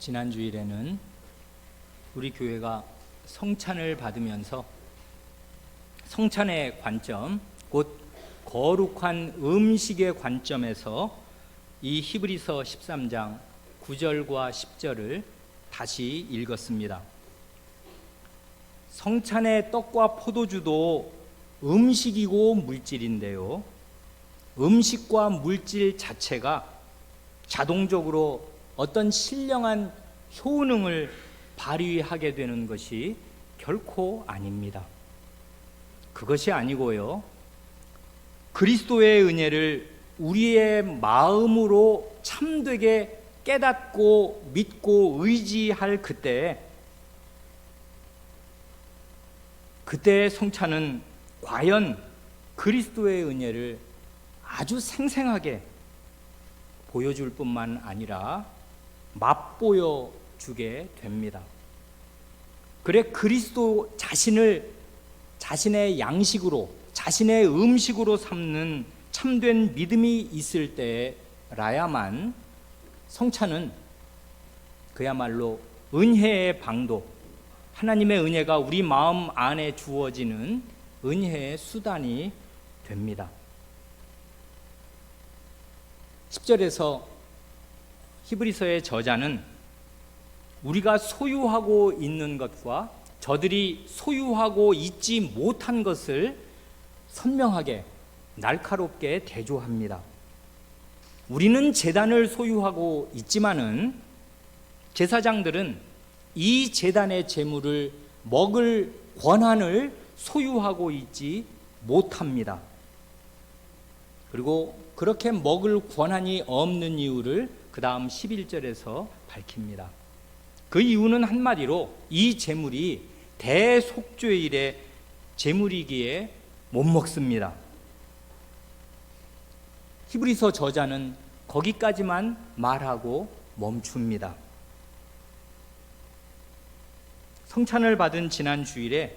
지난 주일에는 우리 교회가 성찬을 받으면서 성찬의 관점, 곧 거룩한 음식의 관점에서 이 히브리서 13장 9절과 10절을 다시 읽었습니다. 성찬의 떡과 포도주도 음식이고 물질인데요, 음식과 물질 자체가 자동적으로 어떤 신령한 효능을 발휘하게 되는 것이 결코 아닙니다. 그것이 아니고요, 그리스도의 은혜를 우리의 마음으로 참되게 깨닫고 믿고 의지할 그때의 성찬은 과연 그리스도의 은혜를 아주 생생하게 보여줄 뿐만 아니라 맛보여 주게 됩니다. 그래 그리스도 자신을 자신의 양식으로, 자신의 음식으로 삼는 참된 믿음이 있을 때라야만 성찬은 그야말로 은혜의 방도, 하나님의 은혜가 우리 마음 안에 주어지는 은혜의 수단이 됩니다. 10절에서 히브리서의 저자는 우리가 소유하고 있는 것과 저들이 소유하고 있지 못한 것을 선명하게 날카롭게 대조합니다. 우리는 제단을 소유하고 있지만은 제사장들은 이 제단의 제물을 먹을 권한을 소유하고 있지 못합니다. 그리고 그렇게 먹을 권한이 없는 이유를 그 다음 11절에서 밝힙니다. 그 이유는 한마디로 이 제물이 대속죄일의 제물이기에 못 먹습니다. 히브리서 저자는 거기까지만 말하고 멈춥니다. 성찬을 받은 지난 주일에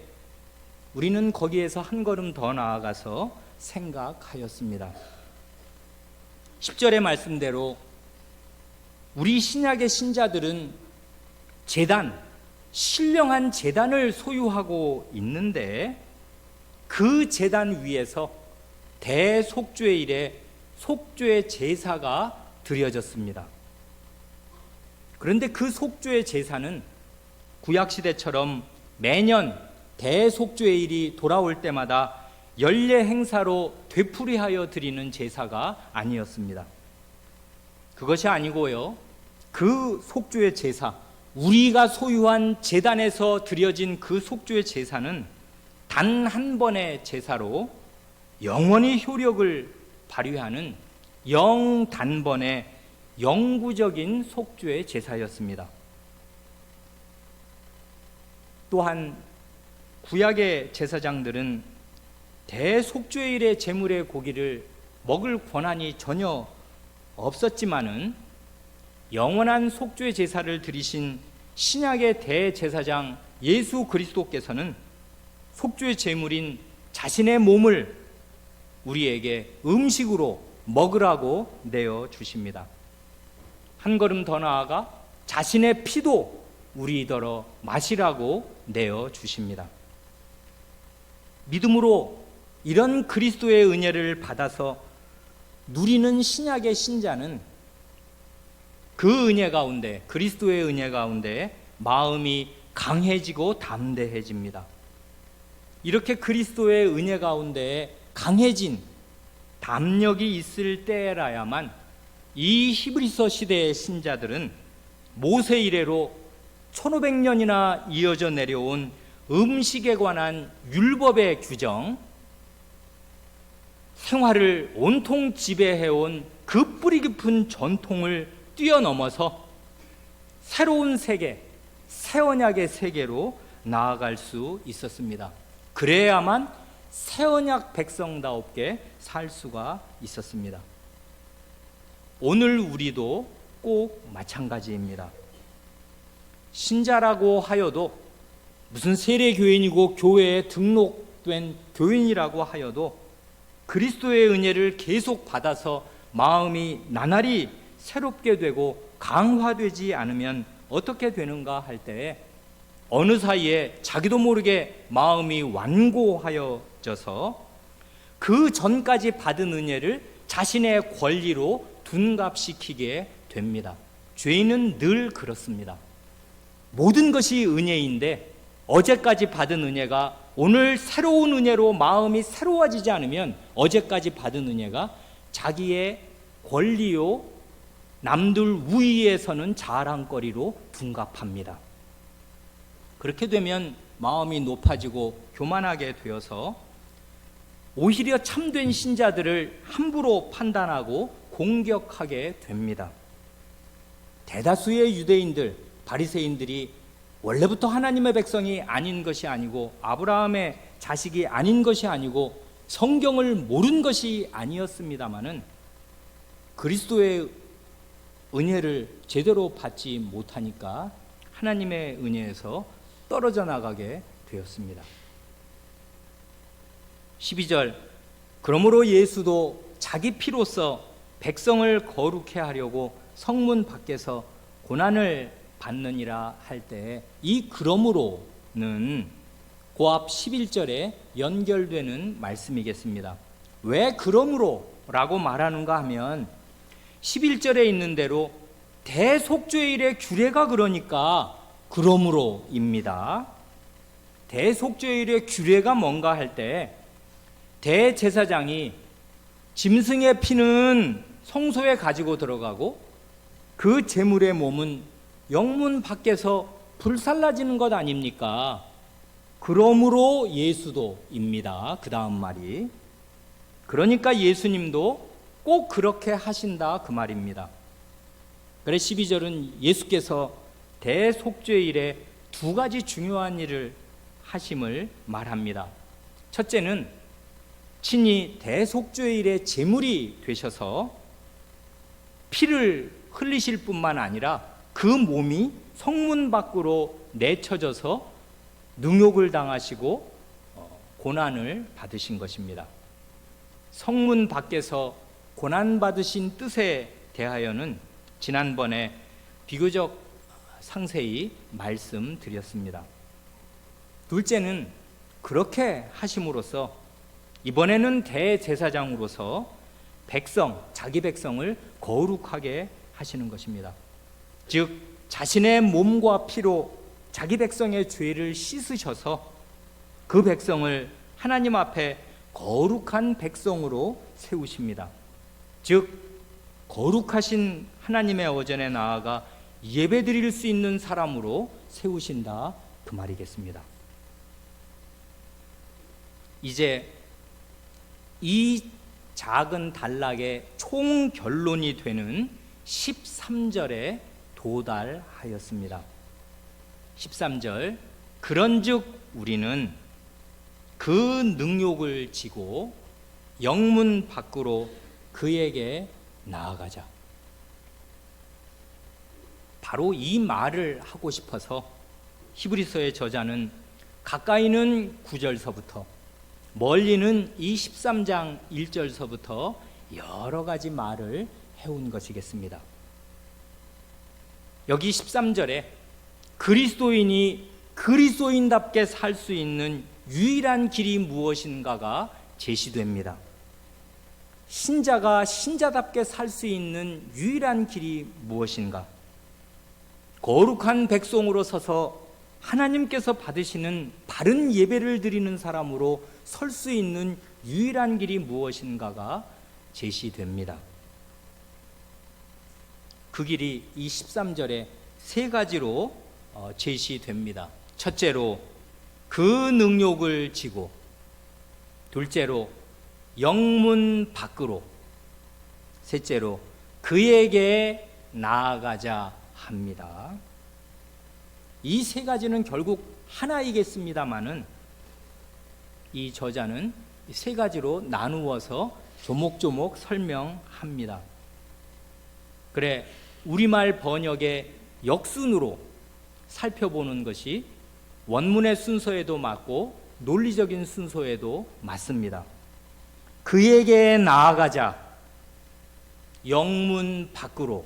우리는 거기에서 한 걸음 더 나아가서 생각하였습니다. 10절의 말씀대로 우리 신약의 신자들은 제단, 신령한 제단을 소유하고 있는데 그 제단 위에서 대속죄일에 속죄 제사가 드려졌습니다. 그런데 그 속죄 제사는 구약시대처럼 매년 대속죄일이 돌아올 때마다 연례 행사로 되풀이하여 드리는 제사가 아니었습니다. 그것이 아니고요, 그 속죄의 제사, 우리가 소유한 제단에서 드려진 그 속죄의 제사는 단 한 번의 제사로 영원히 효력을 발휘하는 영단번의 영구적인 속죄의 제사였습니다. 또한 구약의 제사장들은 대속죄일의 제물의 고기를 먹을 권한이 전혀 없었지만은 영원한 속죄 제사를 드리신 신약의 대제사장 예수 그리스도께서는 속죄 제물인 자신의 몸을 우리에게 음식으로 먹으라고 내어 주십니다. 한 걸음 더 나아가 자신의 피도 우리더러 마시라고 내어 주십니다. 믿음으로 이런 그리스도의 은혜를 받아서 누리는 신약의 신자는 그 은혜 가운데, 그리스도의 은혜 가운데 마음이 강해지고 담대해집니다. 이렇게 그리스도의 은혜 가운데 강해진 담력이 있을 때라야만 이 히브리서 시대의 신자들은 모세 이래로 1500년이나 이어져 내려온 음식에 관한 율법의 규정, 생활을 온통 지배해온 그 뿌리 깊은 전통을 뛰어넘어서 새로운 세계, 새 언약의 세계로 나아갈 수 있었습니다. 그래야만 새 언약 백성다웁게 살 수가 있었습니다. 오늘 우리도 꼭 마찬가지입니다. 신자라고 하여도, 무슨 세례교인이고 교회에 등록된 교인이라고 하여도 그리스도의 은혜를 계속 받아서 마음이 나날이 새롭게 되고 강화되지 않으면 어떻게 되는가 할 때에 어느 사이에 자기도 모르게 마음이 완고하여져서 그 전까지 받은 은혜를 자신의 권리로 둔갑시키게 됩니다. 죄인은 늘 그렇습니다. 모든 것이 은혜인데 어제까지 받은 은혜가 오늘 새로운 은혜로 마음이 새로워지지 않으면 어제까지 받은 은혜가 자기의 권리요, 남들 위에서는 자랑거리로 둔갑합니다. 그렇게 되면 마음이 높아지고 교만하게 되어서 오히려 참된 신자들을 함부로 판단하고 공격하게 됩니다. 대다수의 유대인들, 바리새인들이 원래부터 하나님의 백성이 아닌 것이 아니고 아브라함의 자식이 아닌 것이 아니고 성경을 모른 것이 아니었습니다마는 그리스도의 은혜를 제대로 받지 못하니까 하나님의 은혜에서 떨어져 나가게 되었습니다. 12절, 그러므로 예수도 자기 피로써 백성을 거룩해 하려고 성문 밖에서 고난을 받느니라 할 때 이 그러므로는 고앞 11절에 연결되는 말씀이겠습니다. 왜 그러므로라고 말하는가 하면 11절에 있는 대로 대속죄일의 규례가 그러니까 그러므로입니다. 대속죄일의 규례가 뭔가 할 때 대제사장이 짐승의 피는 성소에 가지고 들어가고 그 제물의 몸은 영문 밖에서 불살라지는 것 아닙니까? 그러므로 예수도입니다. 그 다음 말이. 그러니까 예수님도 꼭 그렇게 하신다 그 말입니다. 그래 12절은 예수께서 대속죄일에 두 가지 중요한 일을 하심을 말합니다. 첫째는 친히 대속죄일의 제물이 되셔서 피를 흘리실 뿐만 아니라 그 몸이 성문 밖으로 내쳐져서 능욕을 당하시고 고난을 받으신 것입니다. 성문 밖에서 고난받으신 뜻에 대하여는 지난번에 비교적 상세히 말씀드렸습니다. 둘째는 그렇게 하심으로써 이번에는 대제사장으로서 자기 백성을 거룩하게 하시는 것입니다. 즉 자신의 몸과 피로 자기 백성의 죄를 씻으셔서 그 백성을 하나님 앞에 거룩한 백성으로 세우십니다. 즉 거룩하신 하나님의 어전에 나아가 예배드릴 수 있는 사람으로 세우신다 그 말이겠습니다. 이제 이 작은 단락의 총 결론이 되는 13절에 도달하였습니다. 13절, 그런즉 우리는 그 능욕을 지고 영문 밖으로 그에게 나아가자. 바로 이 말을 하고 싶어서 히브리서의 저자는 가까이는 9절서부터 멀리는 이 13장 1절서부터 여러 가지 말을 해온 것이겠습니다. 여기 13절에 그리스도인이 그리스도인답게 살 수 있는 유일한 길이 무엇인가가 제시됩니다. 신자가 신자답게 살 수 있는 유일한 길이 무엇인가? 거룩한 백성으로 서서 하나님께서 받으시는 바른 예배를 드리는 사람으로 설 수 있는 유일한 길이 무엇인가가 제시됩니다. 그 길이 이 13절에 세 가지로 제시됩니다. 첫째로 그 능욕을 지고, 둘째로 영문 밖으로, 셋째로 그에게 나아가자 합니다. 이 세 가지는 결국 하나이겠습니다마는 이 저자는 세 가지로 나누어서 조목조목 설명합니다. 그래, 우리말 번역의 역순으로 살펴보는 것이 원문의 순서에도 맞고 논리적인 순서에도 맞습니다. 그에게 나아가자, 영문 밖으로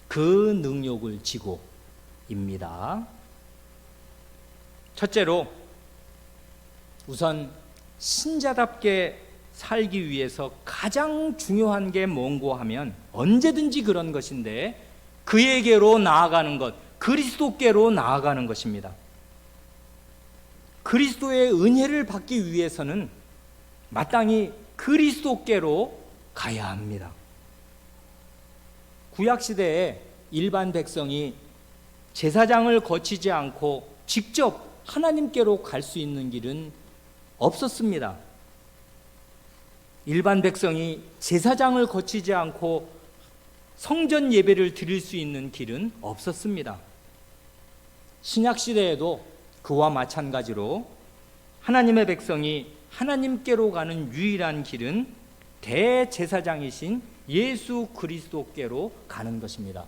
그 능욕을 지고, 입니다. 첫째로, 우선 신자답게 살기 위해서 가장 중요한 게 뭔고 하면 언제든지 그런 것인데 그에게로 나아가는 것, 그리스도께로 나아가는 것입니다. 그리스도의 은혜를 받기 위해서는 마땅히 그리스도께로 가야 합니다. 구약시대에 일반 백성이 제사장을 거치지 않고 직접 하나님께로 갈 수 있는 길은 없었습니다. 일반 백성이 제사장을 거치지 않고 성전 예배를 드릴 수 있는 길은 없었습니다. 신약시대에도 그와 마찬가지로 하나님의 백성이 하나님께로 가는 유일한 길은 대제사장이신 예수 그리스도께로 가는 것입니다.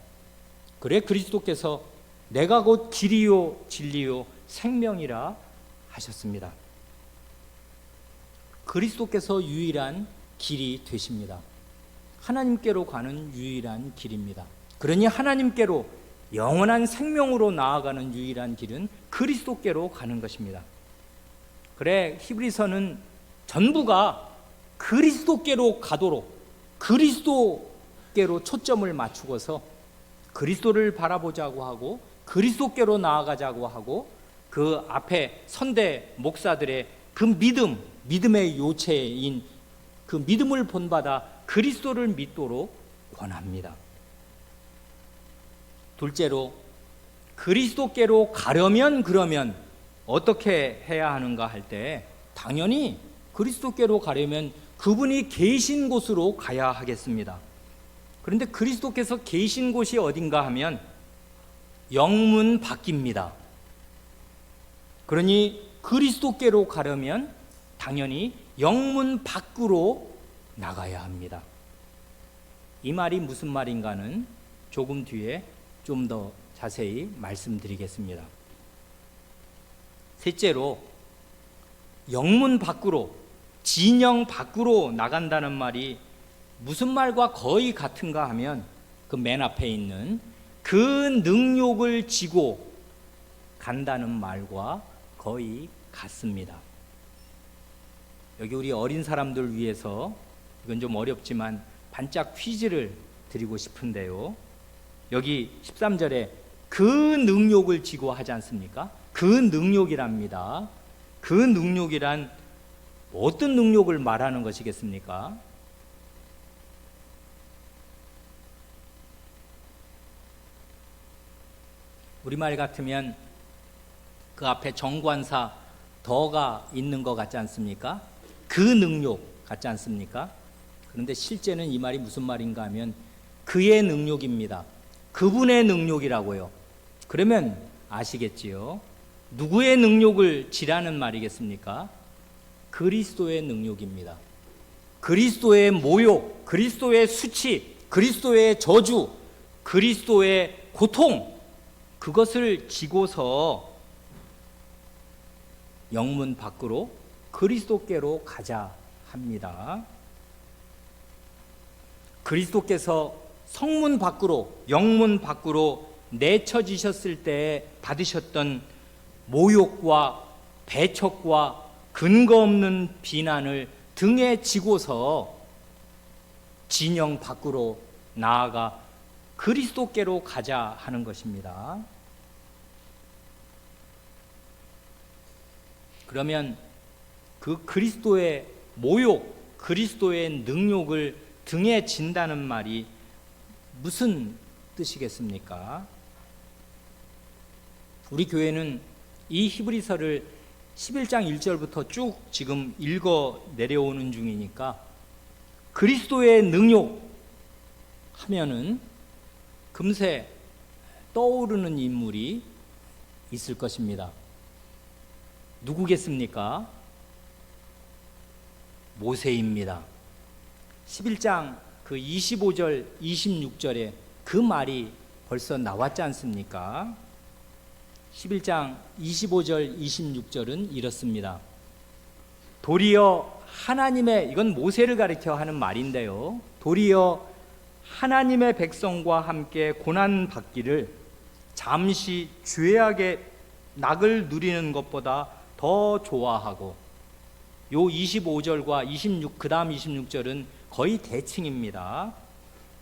그래 그리스도께서 내가 곧 길이요 진리요 생명이라 하셨습니다. 그리스도께서 유일한 길이 되십니다. 하나님께로 가는 유일한 길입니다. 그러니 하나님께로 영원한 생명으로 나아가는 유일한 길은 그리스도께로 가는 것입니다. 그래 히브리서는 전부가 그리스도께로 가도록 그리스도께로 초점을 맞추고서 그리스도를 바라보자고 하고 그리스도께로 나아가자고 하고 그 앞에 선대 목사들의 그 믿음의 요체인 그 믿음을 본받아 그리스도를 믿도록 권합니다. 둘째로, 그리스도께로 가려면 그러면 어떻게 해야 하는가 할 때 당연히 그리스도께로 가려면 그분이 계신 곳으로 가야 하겠습니다. 그런데 그리스도께서 계신 곳이 어딘가 하면 영문 밖입니다. 그러니 그리스도께로 가려면 당연히 영문 밖으로 나가야 합니다. 이 말이 무슨 말인가는 조금 뒤에 좀 더 자세히 말씀드리겠습니다. 셋째로, 영문 밖으로, 진영 밖으로 나간다는 말이 무슨 말과 거의 같은가 하면 그 맨 앞에 있는 그 능욕을 지고 간다는 말과 거의 같습니다. 여기 우리 어린 사람들 위해서 이건 좀 어렵지만 반짝 퀴즈를 드리고 싶은데요. 여기 13절에 그 능욕을 지고 하지 않습니까? 그 능욕이랍니다. 그 능욕이란 어떤 능욕을 말하는 것이겠습니까? 우리말 같으면 그 앞에 정관사 더가 있는 것 같지 않습니까? 그 능욕 같지 않습니까? 그런데 실제는 이 말이 무슨 말인가 하면 그의 능욕입니다. 그분의 능욕이라고요. 그러면 아시겠지요? 누구의 능욕을 지라는 말이겠습니까? 그리스도의 능욕입니다. 그리스도의 모욕, 그리스도의 수치, 그리스도의 저주, 그리스도의 고통, 그것을 지고서 영문 밖으로 그리스도께로 가자 합니다. 그리스도께서 성문 밖으로, 영문 밖으로 내쳐지셨을 때 받으셨던 모욕과 배척과 근거 없는 비난을 등에 지고서 진영 밖으로 나아가 그리스도께로 가자 하는 것입니다. 그러면 그 그리스도의 모욕, 그리스도의 능욕을 등에 진다는 말이 무슨 뜻이겠습니까? 우리 교회는 이 히브리서를 11장 1절부터 쭉 지금 읽어 내려오는 중이니까 그리스도의 능욕 하면은 금세 떠오르는 인물이 있을 것입니다. 누구겠습니까? 모세입니다. 11장 그 25절, 26절에 그 말이 벌써 나왔지 않습니까? 11장 25절, 26절은 이렇습니다. 도리어 하나님의, 이건 모세를 가리켜 하는 말인데요. 도리어 하나님의 백성과 함께 고난 받기를 잠시 죄악의 낙을 누리는 것보다 더 좋아하고, 요 25절과 26, 그 다음 26절은 거의 대칭입니다.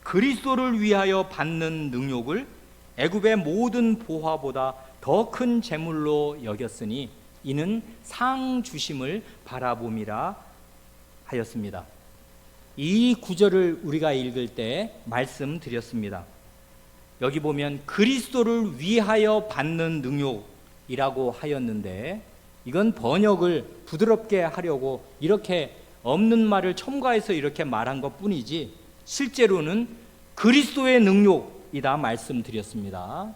그리스도를 위하여 받는 능욕을 애굽의 모든 보화보다 더 큰 재물로 여겼으니 이는 상 주심을 바라봄이라 하였습니다. 이 구절을 우리가 읽을 때 말씀드렸습니다. 여기 보면 그리스도를 위하여 받는 능욕이라고 하였는데, 이건 번역을 부드럽게 하려고 이렇게 없는 말을 첨가해서 이렇게 말한 것 뿐이지, 실제로는 그리스도의 능욕이다 말씀드렸습니다.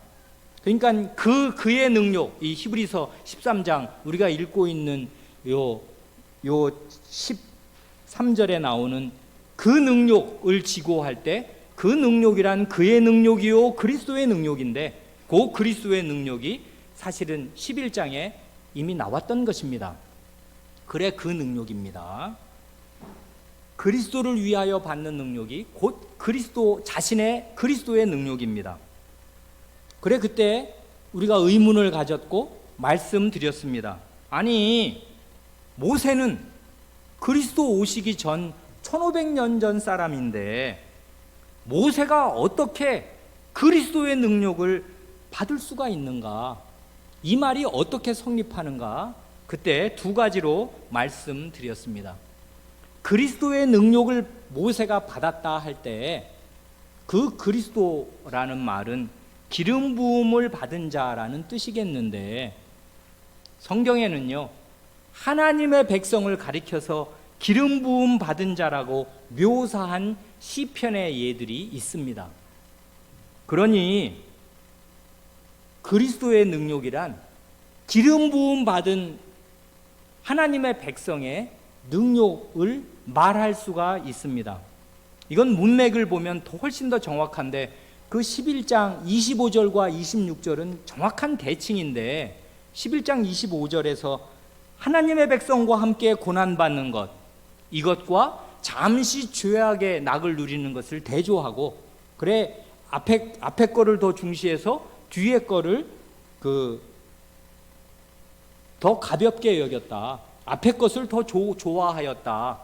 그러니까 그의 능욕, 이 히브리서 13장 우리가 읽고 있는 요 13절에 나오는 그 능욕을 지고할 때, 그 능욕이란 그의 능력이요 그리스도의 능력인데, 그 그리스도의 능력이 사실은 11장에 이미 나왔던 것입니다. 그래, 그 능력입니다. 그리스도를 위하여 받는 능력이 곧 그리스도 자신의 그리스도의 능력입니다. 그래, 그때 우리가 의문을 가졌고 말씀드렸습니다. 아니, 모세는 그리스도 오시기 전 1500년 전 사람인데 모세가 어떻게 그리스도의 능력을 받을 수가 있는가? 이 말이 어떻게 성립하는가? 그때 두 가지로 말씀드렸습니다. 그리스도의 능력을 모세가 받았다 할 때, 그 그리스도라는 말은 기름 부음을 받은 자라는 뜻이겠는데, 성경에는요 하나님의 백성을 가리켜서 기름 부음 받은 자라고 묘사한 시편의 예들이 있습니다. 그러니 그리스도의 능력이란 기름 부음 받은 하나님의 백성의 능력을 말할 수가 있습니다. 이건 문맥을 보면 훨씬 더 정확한데, 그 11장 25절과 26절은 정확한 대칭인데, 11장 25절에서 하나님의 백성과 함께 고난받는 것, 이것과 잠시 죄악의 낙을 누리는 것을 대조하고, 그래 앞에 거를 더 중시해서 뒤에 거를 더 가볍게 여겼다, 앞에 것을 더 좋아하였다,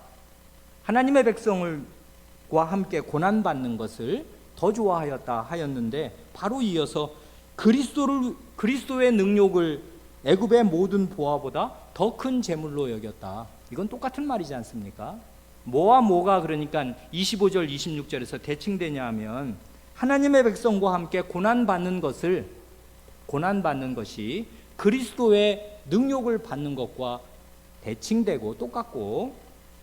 하나님의 백성과 함께 고난받는 것을 더 좋아하였다 하였는데, 바로 이어서 그리스도의 능력을 애굽의 모든 보화보다 더 큰 재물로 여겼다. 이건 똑같은 말이지 않습니까? 뭐와 뭐가 그러니까 25절 26절에서 대칭되냐 하면, 하나님의 백성과 함께 고난받는 것이 그리스도의 능력을 받는 것과 대칭되고 똑같고,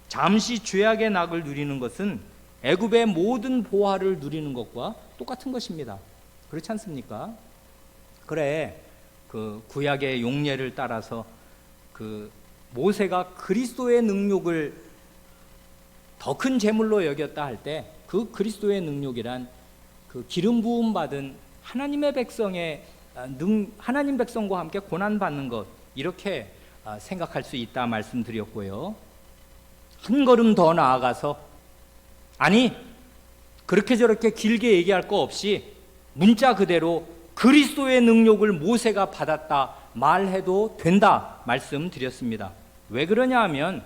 잠시 죄악의 낙을 누리는 것은 애굽의 모든 보화를 누리는 것과 똑같은 것입니다. 그렇지 않습니까? 그래, 그 구약의 용례를 따라서 그 모세가 그리스도의 능력을 더 큰 재물로 여겼다 할 때, 그 그리스도의 능력이란 그 기름 부음 받은 하나님 백성과 함께 고난 받는 것, 이렇게 생각할 수 있다 말씀드렸고요. 한 걸음 더 나아가서, 아니 그렇게 저렇게 길게 얘기할 거 없이 문자 그대로 그리스도의 능력을 모세가 받았다 말해도 된다 말씀드렸습니다. 왜 그러냐 하면,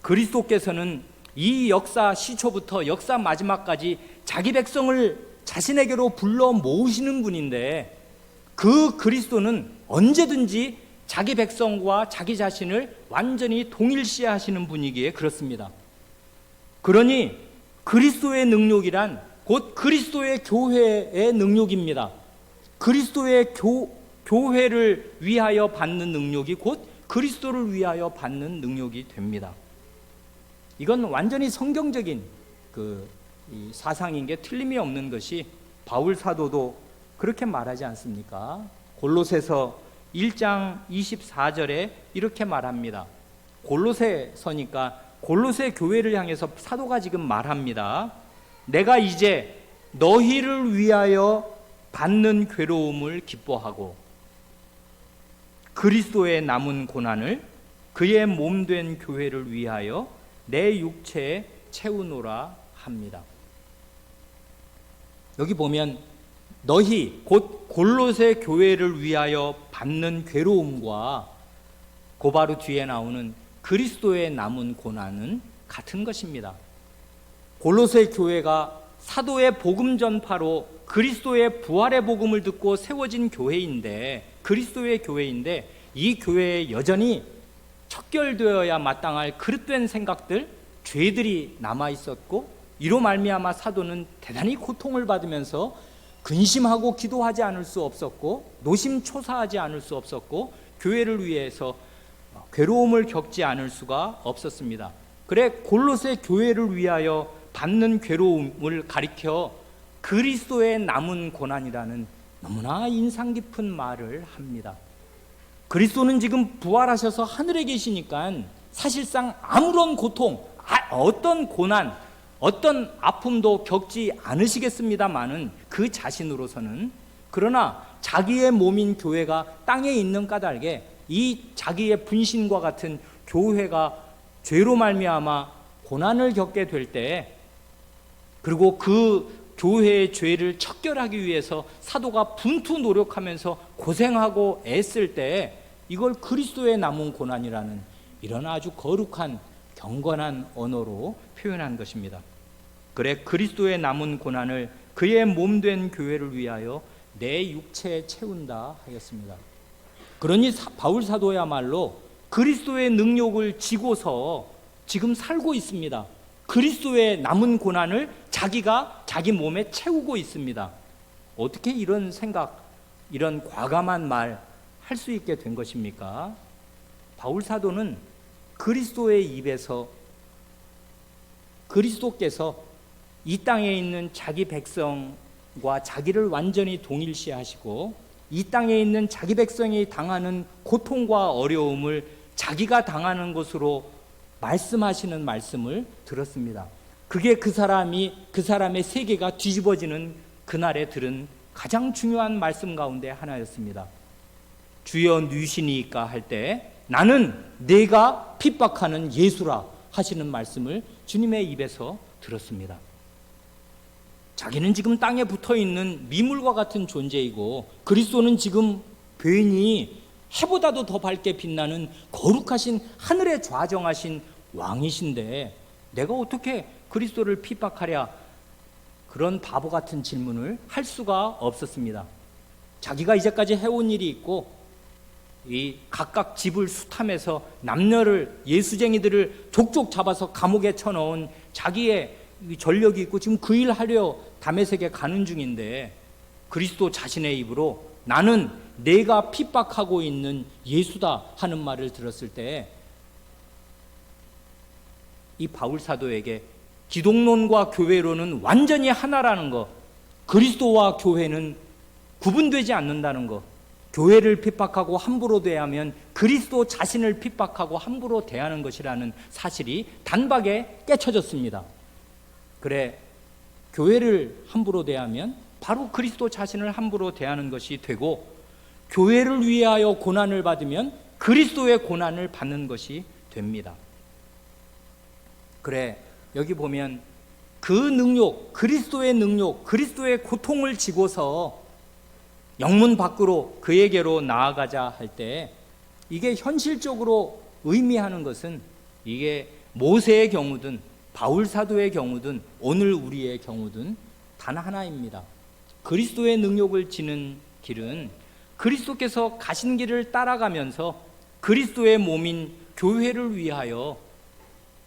그리스도께서는 이 역사 시초부터 역사 마지막까지 자기 백성을 자신에게로 불러 모으시는 분인데, 그 그리스도는 언제든지 자기 백성과 자기 자신을 완전히 동일시하시는 분이기에 그렇습니다. 그러니 그리스도의 능력이란 곧 그리스도의 교회의 능력입니다. 그리스도의 교회를 위하여 받는 능력이 곧 그리스도를 위하여 받는 능력이 됩니다. 이건 완전히 성경적인 이 사상인 게 틀림이 없는 것이, 바울 사도도 그렇게 말하지 않습니까? 골로새서 1장 24절에 이렇게 말합니다. 골로새서니까 골로새 교회를 향해서 사도가 지금 말합니다. 내가 이제 너희를 위하여 받는 괴로움을 기뻐하고 그리스도의 남은 고난을 그의 몸된 교회를 위하여 내 육체에 채우노라 합니다. 여기 보면 너희 곧 골로새 교회를 위하여 받는 괴로움과 곧바로 뒤에 나오는 그리스도의 남은 고난은 같은 것입니다. 골로새 교회가 사도의 복음 전파로 그리스도의 부활의 복음을 듣고 세워진 교회인데, 그리스도의 교회인데, 이 교회에 여전히 척결되어야 마땅할 그릇된 생각들, 죄들이 남아 있었고, 이로 말미암아 사도는 대단히 고통을 받으면서 근심하고 기도하지 않을 수 없었고, 노심초사하지 않을 수 없었고, 교회를 위해서 괴로움을 겪지 않을 수가 없었습니다. 그래 골로새 교회를 위하여 받는 괴로움을 가리켜 그리스도의 남은 고난이라는 너무나 인상 깊은 말을 합니다. 그리스도는 지금 부활하셔서 하늘에 계시니까 사실상 아무런 고통, 어떤 고난, 어떤 아픔도 겪지 않으시겠습니다마는 그 자신으로서는, 그러나 자기의 몸인 교회가 땅에 있는 까닭에 이 자기의 분신과 같은 교회가 죄로 말미암아 고난을 겪게 될 때, 그리고 그 교회의 죄를 척결하기 위해서 사도가 분투 노력하면서 고생하고 애쓸 때, 이걸 그리스도의 남은 고난이라는 이런 아주 거룩한 경건한 언어로 표현한 것입니다. 그래 그리스도의 남은 고난을 그의 몸된 교회를 위하여 내 육체에 채운다 하였습니다. 그러니 바울 사도야말로 그리스도의 능력을 지고서 지금 살고 있습니다. 그리스도의 남은 고난을 자기가 자기 몸에 채우고 있습니다. 어떻게 이런 생각, 이런 과감한 말 할 수 있게 된 것입니까? 바울 사도는 그리스도의 입에서, 그리스도께서 이 땅에 있는 자기 백성과 자기를 완전히 동일시하시고 이 땅에 있는 자기 백성이 당하는 고통과 어려움을 자기가 당하는 것으로 말씀하시는 말씀을 들었습니다. 그게 그 사람의 세계가 뒤집어지는 그날에 들은 가장 중요한 말씀 가운데 하나였습니다. 주여 누시니까 할 때 나는 내가 핍박하는 예수라 하시는 말씀을 주님의 입에서 들었습니다. 자기는 지금 땅에 붙어있는 미물과 같은 존재이고 그리스도는 지금 괜히 해보다도 더 밝게 빛나는 거룩하신 하늘에 좌정하신 왕이신데 내가 어떻게 그리스도를 핍박하랴, 그런 바보 같은 질문을 할 수가 없었습니다. 자기가 이제까지 해온 일이 있고 이 각각 집을 수탐해서 남녀를, 예수쟁이들을 족족 잡아서 감옥에 쳐넣은 자기의 전력이 있고 지금 그 일 하려 다메섹에 가는 중인데 그리스도 자신의 입으로 나는 내가 핍박하고 있는 예수다 하는 말을 들었을 때 이 바울 사도에게 기독론과 교회론은 완전히 하나라는 것, 그리스도와 교회는 구분되지 않는다는 것, 교회를 핍박하고 함부로 대하면 그리스도 자신을 핍박하고 함부로 대하는 것이라는 사실이 단박에 깨쳐졌습니다. 그래 교회를 함부로 대하면 바로 그리스도 자신을 함부로 대하는 것이 되고, 교회를 위하여 고난을 받으면 그리스도의 고난을 받는 것이 됩니다. 그래 여기 보면 그 능력, 그리스도의 능력, 그리스도의 고통을 지고서 영문 밖으로 그에게로 나아가자 할 때 이게 현실적으로 의미하는 것은 이게 모세의 경우든 바울 사도의 경우든 오늘 우리의 경우든 단 하나입니다. 그리스도의 능력을 지는 길은 그리스도께서 가신 길을 따라가면서 그리스도의 몸인 교회를 위하여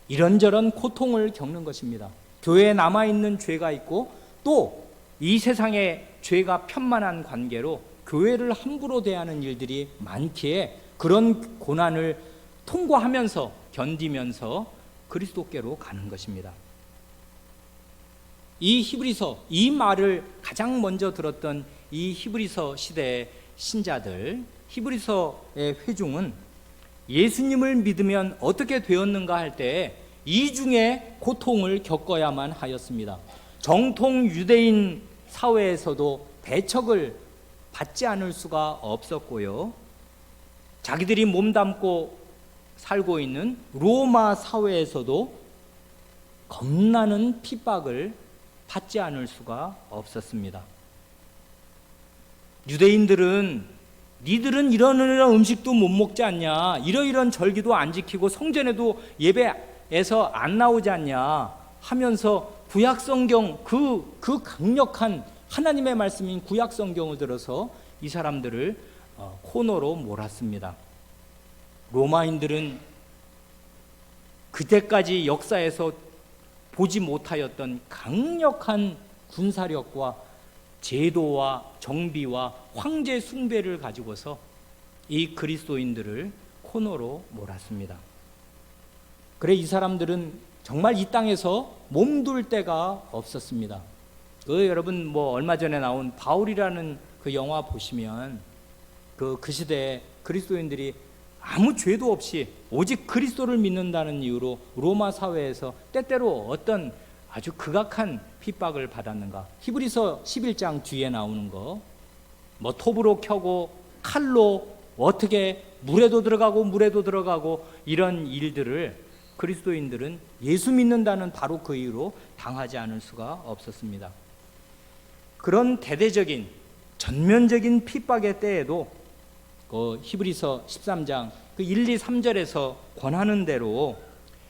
이런저런 고통을 겪는 것입니다. 교회에 남아있는 죄가 있고 또 이 세상에 죄가 편만한 관계로 교회를 함부로 대하는 일들이 많기에 그런 고난을 통과하면서 견디면서 그리스도께로 가는 것입니다. 이 히브리서, 이 말을 가장 먼저 들었던 이 히브리서 시대의 신자들, 히브리서의 회중은 예수님을 믿으면 어떻게 되었는가 할 때 이중의 고통을 겪어야만 하였습니다. 정통 유대인 사회에서도 배척을 받지 않을 수가 없었고요. 자기들이 몸담고 살고 있는 로마 사회에서도 겁나는 핍박을 받지 않을 수가 없었습니다. 유대인들은 니들은 이런 음식도 못 먹지 않냐, 이러이런 절기도 안 지키고 성전에도 예배에서 안 나오지 않냐 하면서 구약성경, 그 강력한 하나님의 말씀인 구약성경을 들어서 이 사람들을 코너로 몰았습니다. 로마인들은 그때까지 역사에서 보지 못하였던 강력한 군사력과 제도와 정비와 황제 숭배를 가지고서 이 그리스도인들을 코너로 몰았습니다. 그래 이 사람들은 정말 이 땅에서 몸둘 데가 없었습니다. 여러분 얼마 전에 나온 바울이라는 그 영화 보시면 그 시대에 그리스도인들이 아무 죄도 없이 오직 그리스도를 믿는다는 이유로 로마 사회에서 때때로 어떤 아주 극악한 핍박을 받았는가. 히브리서 11장 뒤에 나오는 거, 톱으로 켜고 칼로 어떻게 물에도 들어가고 이런 일들을 그리스도인들은 예수 믿는다는 바로 그 이유로 당하지 않을 수가 없었습니다. 그런 대대적인 전면적인 핍박의 때에도 히브리서 13장 1, 2, 3절에서 권하는 대로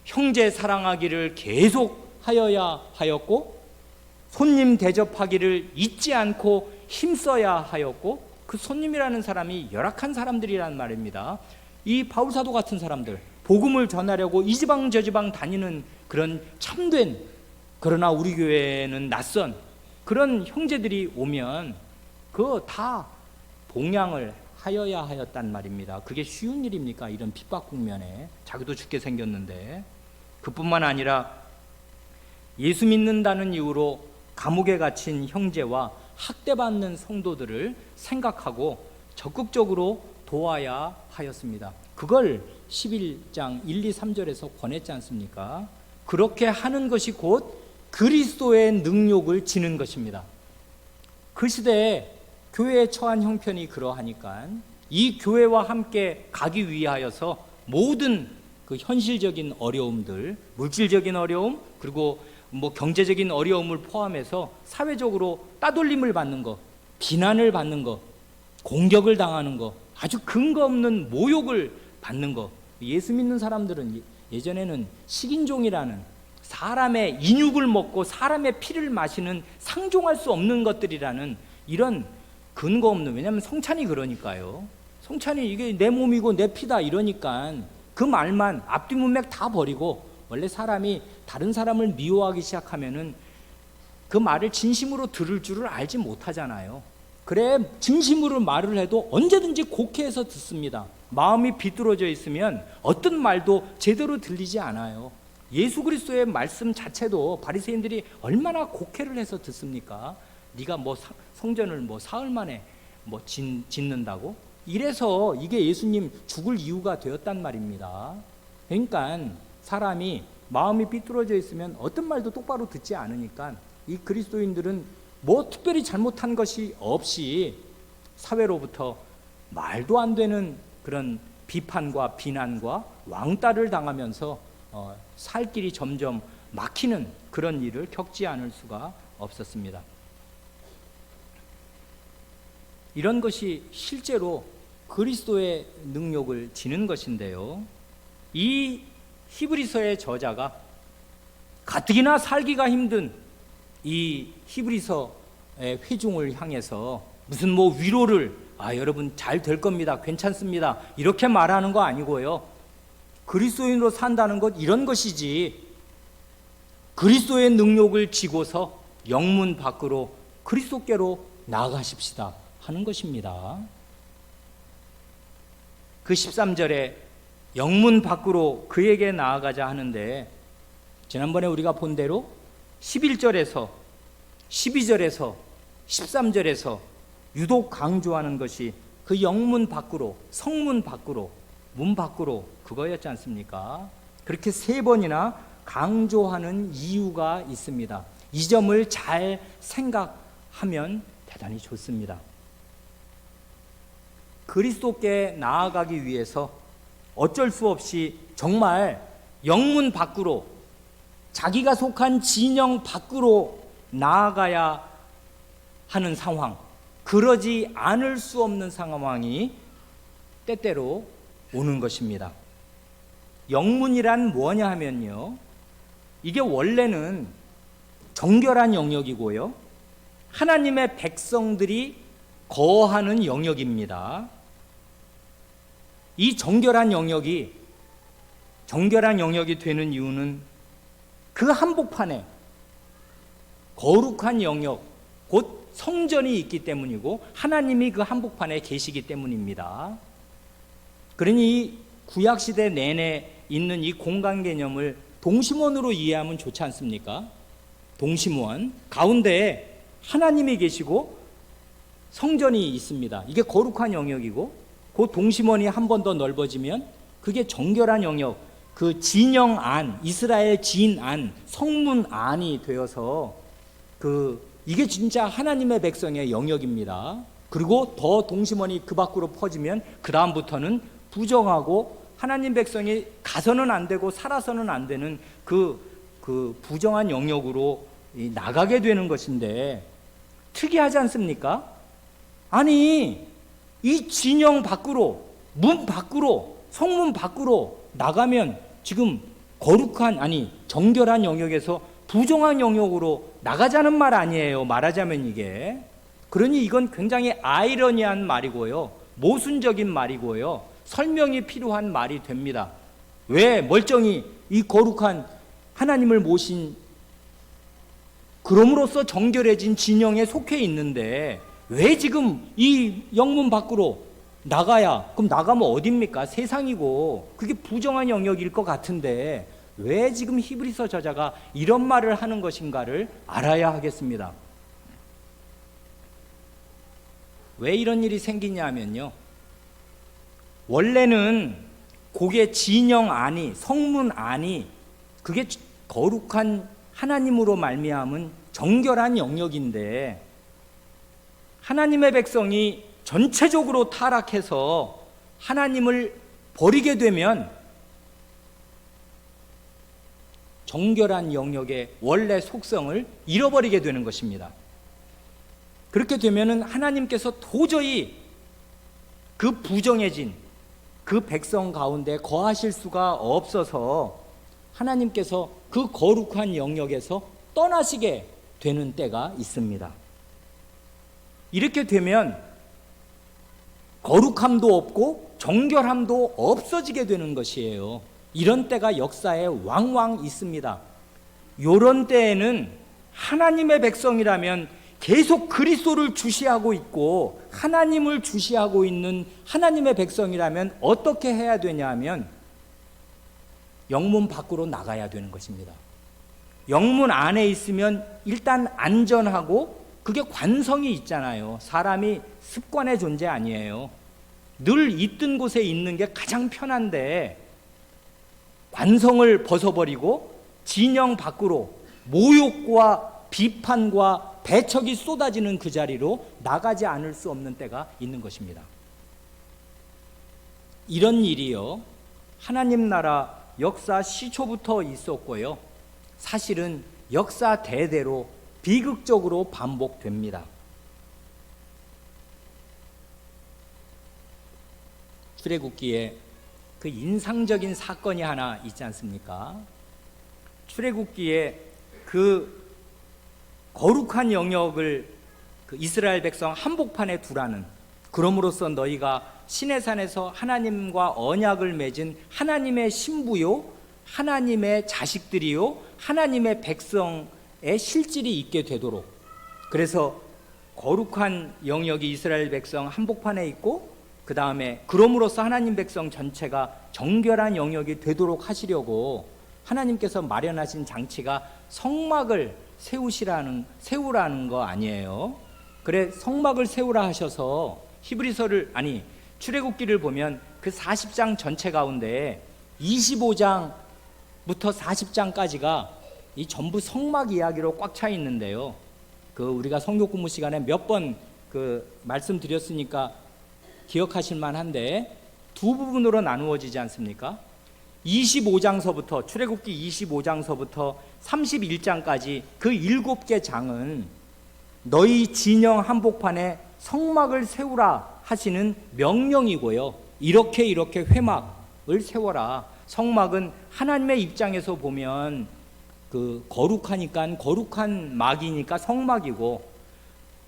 형제 사랑하기를 계속 하여야 하였고 손님 대접하기를 잊지 않고 힘써야 하였고, 그 손님이라는 사람이 열악한 사람들이란 말입니다. 이 바울사도 같은 사람들, 복음을 전하려고 이 지방 저 지방 다니는 그런 참된, 그러나 우리 교회에는 낯선 그런 형제들이 오면 그거 다 봉양을 하여야 하였단 말입니다. 그게 쉬운 일입니까? 이런 핍박 국면에 자기도 죽게 생겼는데. 그뿐만 아니라 예수 믿는다는 이유로 감옥에 갇힌 형제와 학대받는 성도들을 생각하고 적극적으로 도와야 하였습니다. 그걸 11장 1, 2, 3절에서 권했지 않습니까? 그렇게 하는 것이 곧 그리스도의 능욕을 지는 것입니다. 그 시대에 교회에 처한 형편이 그러하니까 이 교회와 함께 가기 위하여서 모든 그 현실적인 어려움들, 물질적인 어려움, 그리고 경제적인 어려움을 포함해서 사회적으로 따돌림을 받는 거, 비난을 받는 거, 공격을 당하는 거, 아주 근거 없는 모욕을 받는 거. 예수 믿는 사람들은 예전에는 식인종이라는, 사람의 인육을 먹고 사람의 피를 마시는 상종할 수 없는 것들이라는 이런 근거 없는, 왜냐하면 성찬이 그러니까요. 성찬이 이게 내 몸이고 내 피다 이러니까 그 말만 앞뒤 문맥 다 버리고, 원래 사람이 다른 사람을 미워하기 시작하면은 그 말을 진심으로 들을 줄을 알지 못하잖아요. 그래 진심으로 말을 해도 언제든지 곡해해서 듣습니다. 마음이 비뚤어져 있으면 어떤 말도 제대로 들리지 않아요. 예수 그리스도의 말씀 자체도 바리새인들이 얼마나 곡해를 해서 듣습니까? 네가 성전을 사흘 만에 짓는다고? 이래서 이게 예수님 죽을 이유가 되었단 말입니다. 그러니까 사람이 마음이 삐뚤어져 있으면 어떤 말도 똑바로 듣지 않으니까 이 그리스도인들은 특별히 잘못한 것이 없이 사회로부터 말도 안 되는 그런 비판과 비난과 왕따를 당하면서 살 길이 점점 막히는 그런 일을 겪지 않을 수가 없었습니다. 이런 것이 실제로 그리스도의 능력을 지는 것인데요, 이 히브리서의 저자가 가뜩이나 살기가 힘든 이 히브리서의 회중을 향해서 무슨 위로를 여러분 잘 될 겁니다, 괜찮습니다 이렇게 말하는 거 아니고요, 그리스도인으로 산다는 것 이런 것이지, 그리스도의 능력을 지고서 영문 밖으로 그리스도께로 나아가십시다 하는 것입니다. 그 13절에 영문 밖으로 그에게 나아가자 하는데, 지난번에 우리가 본 대로 11절에서 12절에서 13절에서 유독 강조하는 것이 그 영문 밖으로, 성문 밖으로, 문 밖으로 그거였지 않습니까? 그렇게 3번이나 강조하는 이유가 있습니다. 이 점을 잘 생각하면 대단히 좋습니다. 그리스도께 나아가기 위해서 어쩔 수 없이 정말 영문 밖으로, 자기가 속한 진영 밖으로 나아가야 하는 상황, 그러지 않을 수 없는 상황이 때때로 오는 것입니다. 영문이란 뭐냐 하면요, 이게 원래는 정결한 영역이고요, 하나님의 백성들이 거하는 영역입니다. 이 정결한 영역이 되는 이유는 그 한복판에 거룩한 영역, 곧 성전이 있기 때문이고 하나님이 그 한복판에 계시기 때문입니다. 그러니 구약시대 내내 있는 이 공간 개념을 동심원으로 이해하면 좋지 않습니까? 동심원 가운데에 하나님이 계시고 성전이 있습니다. 이게 거룩한 영역이고, 그 동심원이 한 번 더 넓어지면 그게 정결한 영역, 그 진영 안, 이스라엘 진 안, 성문 안이 되어서 이게 진짜 하나님의 백성의 영역입니다. 그리고 더 동심원이 그 밖으로 퍼지면 그 다음부터는 부정하고 하나님 백성이 가서는 안 되고 살아서는 안 되는 그 부정한 영역으로 나가게 되는 것인데, 특이하지 않습니까? 아니, 이 진영 밖으로, 문 밖으로, 성문 밖으로 나가면 지금 정결한 영역에서 부정한 영역으로 나가자는 말 아니에요, 말하자면 이게. 그러니 이건 굉장히 아이러니한 말이고요, 모순적인 말이고요, 설명이 필요한 말이 됩니다. 왜 멀쩡히 이 거룩한 하나님을 모신, 그럼으로써 정결해진 진영에 속해 있는데 왜 지금 이 영문 밖으로 나가야, 그럼 나가면 어딥니까? 세상이고 그게 부정한 영역일 것 같은데 왜 지금 히브리서 저자가 이런 말을 하는 것인가를 알아야 하겠습니다. 왜 이런 일이 생기냐 하면요, 원래는 그게 진영 안이, 성문 안이 그게 거룩한 하나님으로 말미암은 정결한 영역인데, 하나님의 백성이 전체적으로 타락해서 하나님을 버리게 되면 정결한 영역의 원래 속성을 잃어버리게 되는 것입니다. 그렇게 되면은 하나님께서 도저히 그 부정해진 그 백성 가운데 거하실 수가 없어서 하나님께서 그 거룩한 영역에서 떠나시게 되는 때가 있습니다. 이렇게 되면 거룩함도 없고 정결함도 없어지게 되는 것이에요. 이런 때가 역사에 왕왕 있습니다. 이런 때에는 하나님의 백성이라면 계속 그리스도를 주시하고 있고 하나님을 주시하고 있는 하나님의 백성이라면 어떻게 해야 되냐 하면 영문 밖으로 나가야 되는 것입니다. 영문 안에 있으면 일단 안전하고, 그게 관성이 있잖아요. 사람이 습관의 존재 아니에요. 늘 있던 곳에 있는 게 가장 편한데 관성을 벗어버리고 진영 밖으로 모욕과 비판과 배척이 쏟아지는 그 자리로 나가지 않을 수 없는 때가 있는 것입니다. 이런 일이요, 하나님 나라 역사 시초부터 있었고요, 사실은 역사 대대로 비극적으로 반복됩니다. 출애굽기에 그 인상적인 사건이 하나 있지 않습니까? 출애굽기에 그 거룩한 영역을 그 이스라엘 백성 한복판에 두라는, 그럼으로써 너희가 시내산에서 하나님과 언약을 맺은 하나님의 신부요, 하나님의 자식들이요, 하나님의 백성의 실질이 있게 되도록, 그래서 거룩한 영역이 이스라엘 백성 한복판에 있고, 그 다음에 그럼으로써 하나님 백성 전체가 정결한 영역이 되도록 하시려고 하나님께서 마련하신 장치가 성막을 세우라는 거 아니에요. 그래, 성막을 세우라 하셔서 출애굽기를 보면 그 40장 전체 가운데 25장부터 40장까지가 이 전부 성막 이야기로 꽉 차 있는데요. 그 우리가 성경 공부 시간에 몇 번 그 말씀드렸으니까 기억하실 만한데, 두 부분으로 나누어지지 않습니까? 25장서부터 출애굽기 25장서부터 31장까지 그 7개 장은 너희 진영 한복판에 성막을 세우라 하시는 명령이고요. 이렇게 회막을 세워라. 성막은 하나님의 입장에서 보면 그 거룩하니까 거룩한 막이니까 성막이고,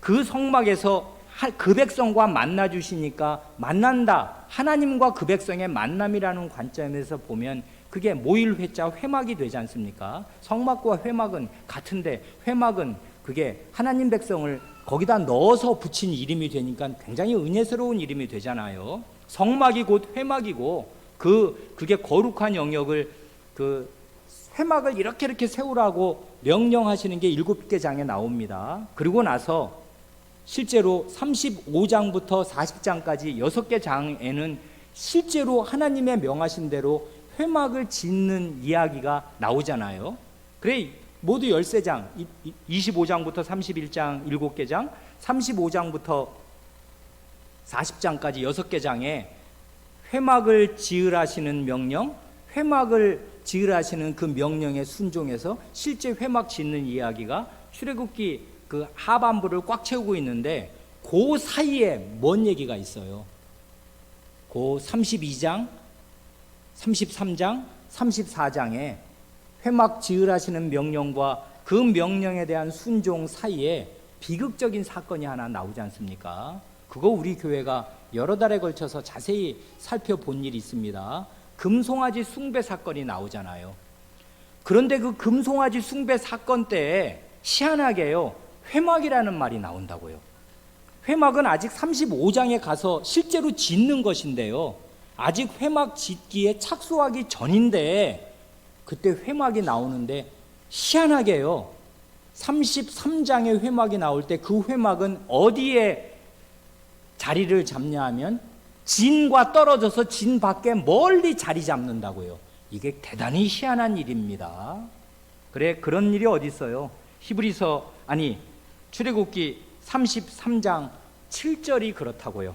그 성막에서 그 백성과 만나 주시니까 만난다. 하나님과 그 백성의 만남이라는 관점에서 보면 그게 모일회자 회막이 되지 않습니까? 성막과 회막은 같은데, 회막은 그게 하나님 백성을 거기다 넣어서 붙인 이름이 되니까 굉장히 은혜스러운 이름이 되잖아요. 성막이 곧 회막이고, 그게 거룩한 영역을, 그 회막을 이렇게 세우라고 명령하시는 게 7개 장에 나옵니다. 그리고 나서 실제로 35장부터 40장까지 6개 장에는 실제로 하나님의 명하신 대로 회막을 짓는 이야기가 나오잖아요. 그래, 모두 13장, 25장부터 31장 7개 장, 35장부터 40장까지 6개 장에 회막을 지으라시는 명령, 회막을 지으라시는 그 명령에 순종해서 실제 회막 짓는 이야기가 출애굽기 그 하반부를 꽉 채우고 있는데, 그 사이에 뭔 얘기가 있어요? 그 32장, 33장, 34장에 회막 지으라시는 명령과 그 명령에 대한 순종 사이에 비극적인 사건이 하나 나오지 않습니까? 그거 우리 교회가 여러 달에 걸쳐서 자세히 살펴본 일이 있습니다. 금송아지 숭배 사건이 나오잖아요. 그런데 그 금송아지 숭배 사건 때에 희한하게요, 회막이라는 말이 나온다고요. 회막은 아직 35장에 가서 실제로 짓는 것인데요, 아직 회막 짓기에 착수하기 전인데 그때 회막이 나오는데, 희한하게요 33장의 회막이 나올 때 그 회막은 어디에 자리를 잡냐 하면 진과 떨어져서 진 밖에 멀리 자리 잡는다고요. 이게 대단히 희한한 일입니다. 그래, 그런 일이 어디 있어요? 출애굽기 33장 7절이 그렇다고요.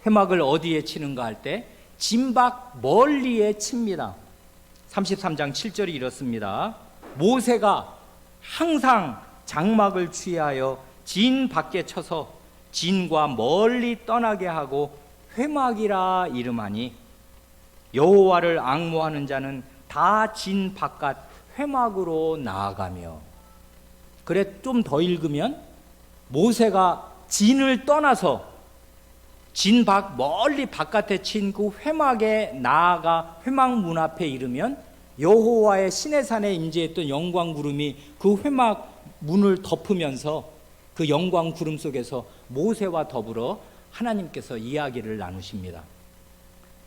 회막을 어디에 치는가 할 때 진 밖 멀리에 칩니다. 33장 7절이 이렇습니다. 모세가 항상 장막을 취하여 진 밖에 쳐서 진과 멀리 떠나게 하고 회막이라 이름하니, 여호와를 앙모하는 자는 다 진 바깥 회막으로 나아가며. 그래, 좀 더 읽으면 모세가 진을 떠나서 진 밖 멀리 바깥에 친 그 회막에 나아가 회막 문 앞에 이르면 여호와의 시내산에 임재했던 영광 구름이 그 회막 문을 덮으면서 그 영광 구름 속에서 모세와 더불어 하나님께서 이야기를 나누십니다.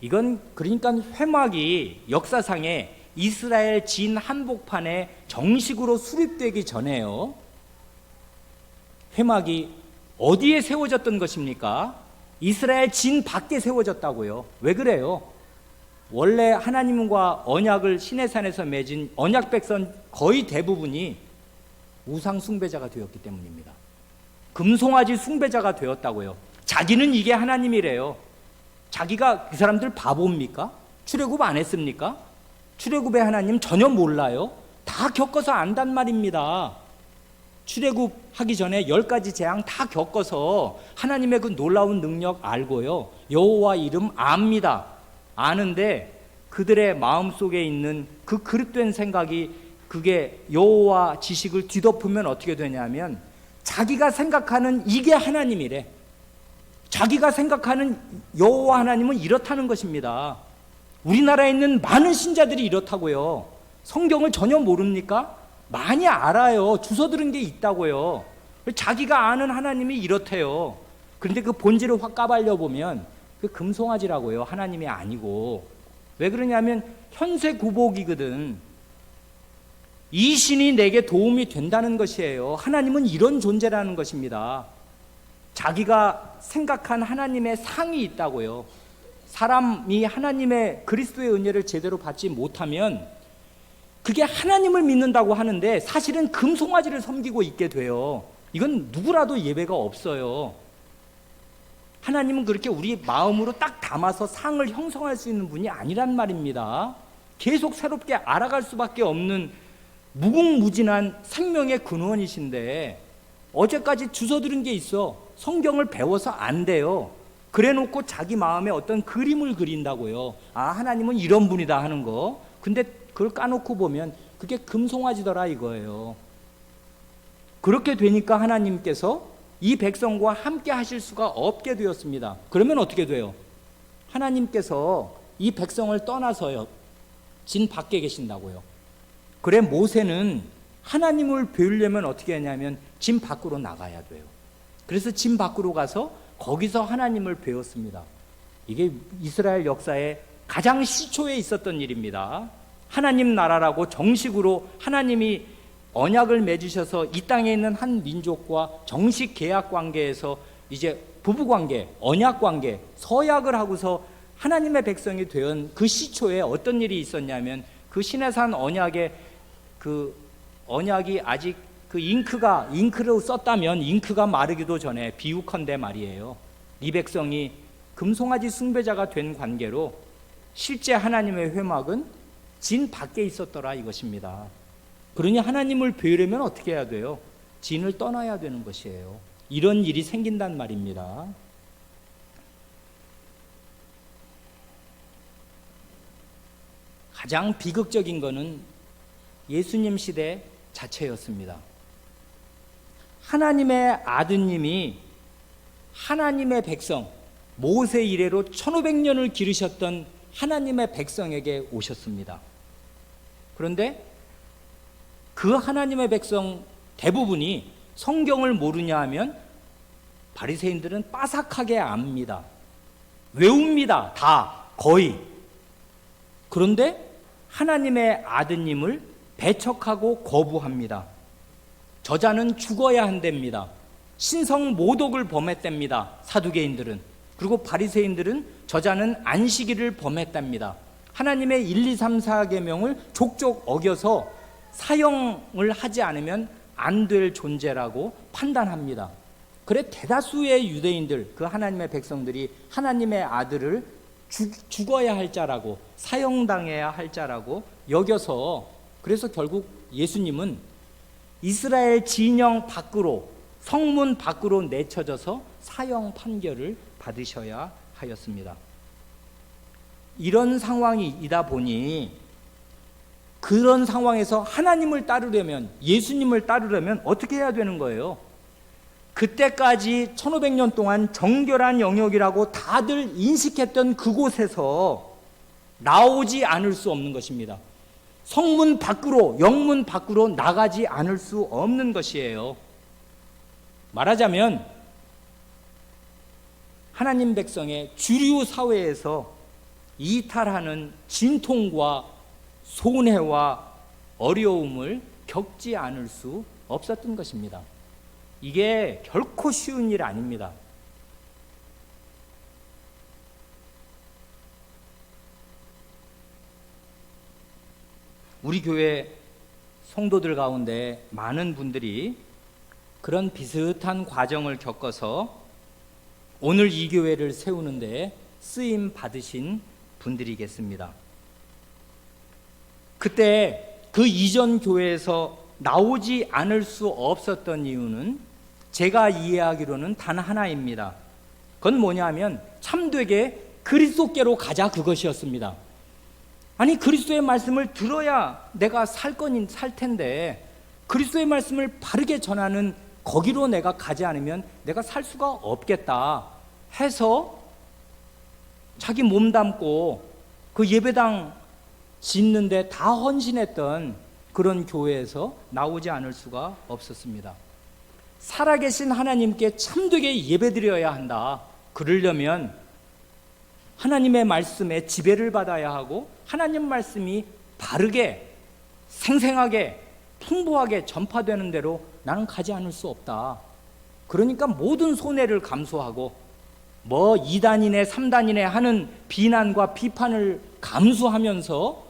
이건 그러니까 회막이 역사상에 이스라엘 진 한복판에 정식으로 수립되기 전에요, 회막이 어디에 세워졌던 것입니까? 이스라엘 진 밖에 세워졌다고요. 왜 그래요? 원래 하나님과 언약을 시내산에서 맺은 언약 백성 거의 대부분이 우상 숭배자가 되었기 때문입니다. 금송아지 숭배자가 되었다고요. 자기는 이게 하나님이래요. 자기가, 그 사람들 바보입니까? 출애굽 안 했습니까? 출애굽의 하나님 전혀 몰라요. 다 겪어서 안단 말입니다. 출애굽하기 전에 10가지 재앙 다 겪어서 하나님의 그 놀라운 능력 알고요, 여호와 이름 압니다. 아는데 그들의 마음속에 있는 그 그릇된 생각이, 그게 여호와 지식을 뒤덮으면 어떻게 되냐면 자기가 생각하는 이게 하나님이래. 자기가 생각하는 여호와 하나님은 이렇다는 것입니다. 우리나라에 있는 많은 신자들이 이렇다고요. 성경을 전혀 모릅니까? 많이 알아요. 주워 들은 게 있다고요. 자기가 아는 하나님이 이렇대요. 그런데 그 본질을 확 까발려 보면 그 금송아지라고요. 하나님이 아니고. 왜 그러냐면 현세 구복이거든. 이 신이 내게 도움이 된다는 것이에요. 하나님은 이런 존재라는 것입니다. 자기가 생각한 하나님의 상이 있다고요. 사람이 하나님의 그리스도의 은혜를 제대로 받지 못하면 그게 하나님을 믿는다고 하는데 사실은 금송아지를 섬기고 있게 돼요. 이건 누구라도 예외가 없어요. 하나님은 그렇게 우리 마음으로 딱 담아서 상을 형성할 수 있는 분이 아니란 말입니다. 계속 새롭게 알아갈 수밖에 없는 무궁무진한 생명의 근원이신데 어제까지 주워 들은 게 있어. 성경을 배워서 안 돼요. 그래 놓고 자기 마음에 어떤 그림을 그린다고요. 아, 하나님은 이런 분이다 하는 거. 근데 그걸 까놓고 보면 그게 금송아지더라 이거예요. 그렇게 되니까 하나님께서 이 백성과 함께 하실 수가 없게 되었습니다. 그러면 어떻게 돼요? 하나님께서 이 백성을 떠나서요, 진 밖에 계신다고요. 그래 모세는 하나님을 배우려면 어떻게 하냐면 진 밖으로 나가야 돼요. 그래서 진 밖으로 가서 거기서 하나님을 배웠습니다. 이게 이스라엘 역사에 가장 시초에 있었던 일입니다. 하나님 나라라고 정식으로 하나님이 언약을 맺으셔서 이 땅에 있는 한 민족과 정식 계약 관계에서 이제 부부 관계, 언약 관계, 서약을 하고서 하나님의 백성이 된 그 시초에 어떤 일이 있었냐면 그 시내산 언약의 그 언약이 아직 그 잉크로 썼다면 잉크가 마르기도 전에 비유컨대 말이에요. 이 백성이 금송아지 숭배자가 된 관계로 실제 하나님의 회막은 진 밖에 있었더라 이것입니다. 그러니 하나님을 배우려면 어떻게 해야 돼요? 진을 떠나야 되는 것이에요. 이런 일이 생긴단 말입니다. 가장 비극적인 것은 예수님 시대 자체였습니다. 하나님의 아드님이 하나님의 백성, 모세 이래로 1500년을 기르셨던 하나님의 백성에게 오셨습니다. 그런데 그 하나님의 백성 대부분이 성경을 모르냐 하면 바리새인들은 빠삭하게 압니다. 외웁니다. 다 거의. 그런데 하나님의 아드님을 배척하고 거부합니다. 저자는 죽어야 한답니다. 신성 모독을 범했답니다. 사두개인들은. 그리고 바리새인들은 저자는 안식일을 범했답니다. 하나님의 1, 2, 3, 4계명을 족족 어겨서 사형을 하지 않으면 안 될 존재라고 판단합니다. 그래 대다수의 유대인들, 그 하나님의 백성들이 하나님의 아들을 죽어야 할 자라고, 사형당해야 할 자라고 여겨서, 그래서 결국 예수님은 이스라엘 진영 밖으로, 성문 밖으로 내쳐져서 사형 판결을 받으셔야 하였습니다. 이런 상황이다 보니 그런 상황에서 하나님을 따르려면, 예수님을 따르려면 어떻게 해야 되는 거예요? 그때까지 1500년 동안 정결한 영역이라고 다들 인식했던 그곳에서 나오지 않을 수 없는 것입니다. 성문 밖으로, 영문 밖으로 나가지 않을 수 없는 것이에요. 말하자면 하나님 백성의 주류 사회에서 이탈하는 진통과 손해와 어려움을 겪지 않을 수 없었던 것입니다. 이게 결코 쉬운 일 아닙니다. 우리 교회 성도들 가운데 많은 분들이 그런 비슷한 과정을 겪어서 오늘 이 교회를 세우는데 쓰임 받으신 분들이겠습니다. 그때 그 이전 교회에서 나오지 않을 수 없었던 이유는 제가 이해하기로는 단 하나입니다. 그건 뭐냐면 참되게 그리스도께로 가자, 그것이었습니다. 아니, 그리스도의 말씀을 들어야 내가 살 텐데 그리스도의 말씀을 바르게 전하는 거기로 내가 가지 않으면 내가 살 수가 없겠다 해서 자기 몸 담고 그 예배당 짓는데 다 헌신했던 그런 교회에서 나오지 않을 수가 없었습니다. 살아계신 하나님께 참되게 예배드려야 한다. 그러려면 하나님의 말씀에 지배를 받아야 하고 하나님 말씀이 바르게, 생생하게, 풍부하게 전파되는 대로 나는 가지 않을 수 없다. 그러니까 모든 손해를 감수하고 2단이네 3단이네 하는 비난과 비판을 감수하면서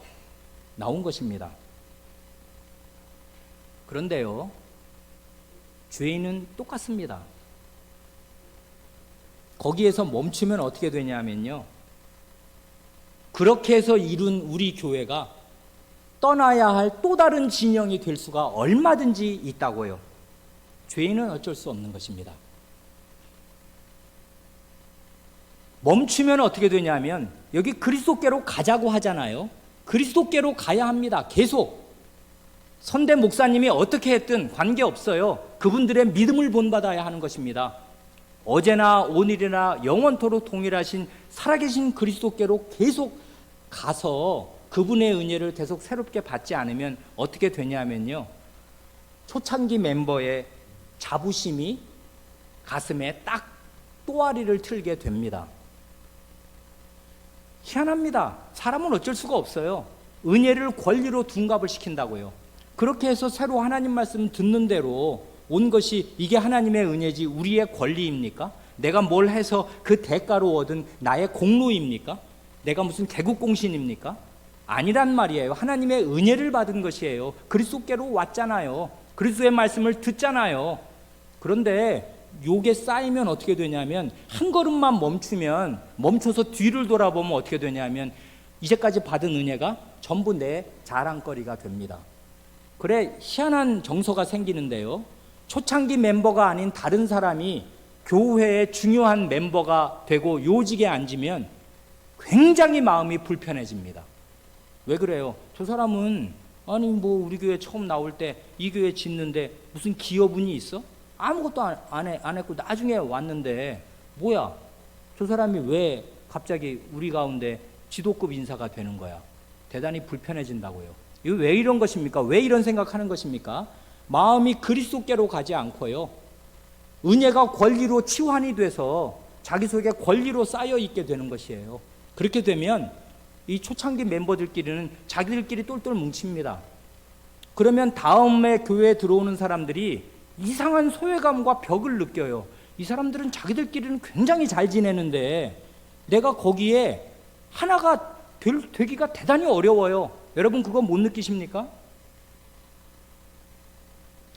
나온 것입니다. 그런데요, 죄인은 똑같습니다. 거기에서 멈추면 어떻게 되냐면요, 그렇게 해서 이룬 우리 교회가 떠나야 할 또 다른 진영이 될 수가 얼마든지 있다고요. 죄인은 어쩔 수 없는 것입니다. 멈추면 어떻게 되냐면 여기 그리스도께로 가자고 하잖아요. 그리스도께로 가야 합니다. 계속. 선대 목사님이 어떻게 했든 관계없어요. 그분들의 믿음을 본받아야 하는 것입니다. 어제나 오늘이나 영원토록 동일하신 살아계신 그리스도께로 계속 가서 그분의 은혜를 계속 새롭게 받지 않으면 어떻게 되냐면요, 초창기 멤버의 자부심이 가슴에 딱 또아리를 틀게 됩니다. 희한합니다. 사람은 어쩔 수가 없어요. 은혜를 권리로 둔갑을 시킨다고요. 그렇게 해서 새로 하나님 말씀 듣는 대로 온 것이 이게 하나님의 은혜지 우리의 권리입니까? 내가 뭘 해서 그 대가로 얻은 나의 공로입니까? 내가 무슨 개국공신입니까? 아니란 말이에요. 하나님의 은혜를 받은 것이에요. 그리스도께로 왔잖아요. 그리스도의 말씀을 듣잖아요. 그런데 요게 쌓이면 어떻게 되냐면 한 걸음만 멈춰서 뒤를 돌아보면 어떻게 되냐면 이제까지 받은 은혜가 전부 내 자랑거리가 됩니다. 그래, 희한한 정서가 생기는데요, 초창기 멤버가 아닌 다른 사람이 교회의 중요한 멤버가 되고 요직에 앉으면 굉장히 마음이 불편해집니다. 왜 그래요? 저 사람은 아니 뭐 우리 교회 처음 나올 때 이 교회 짓는데 무슨 기여분이 있어? 아무것도 안 했고 나중에 왔는데 뭐야? 저 사람이 왜 갑자기 우리 가운데 지도급 인사가 되는 거야? 대단히 불편해진다고요. 이거 왜 이런 것입니까? 왜 이런 생각하는 것입니까? 마음이 그리스도께로 가지 않고요, 은혜가 권리로 치환이 돼서 자기 속에 권리로 쌓여 있게 되는 것이에요. 그렇게 되면 이 초창기 멤버들끼리는 자기들끼리 똘똘 뭉칩니다. 그러면 다음에 교회에 들어오는 사람들이 이상한 소외감과 벽을 느껴요. 이 사람들은 자기들끼리는 굉장히 잘 지내는데 내가 거기에 하나가 되기가 대단히 어려워요. 여러분 그거 못 느끼십니까?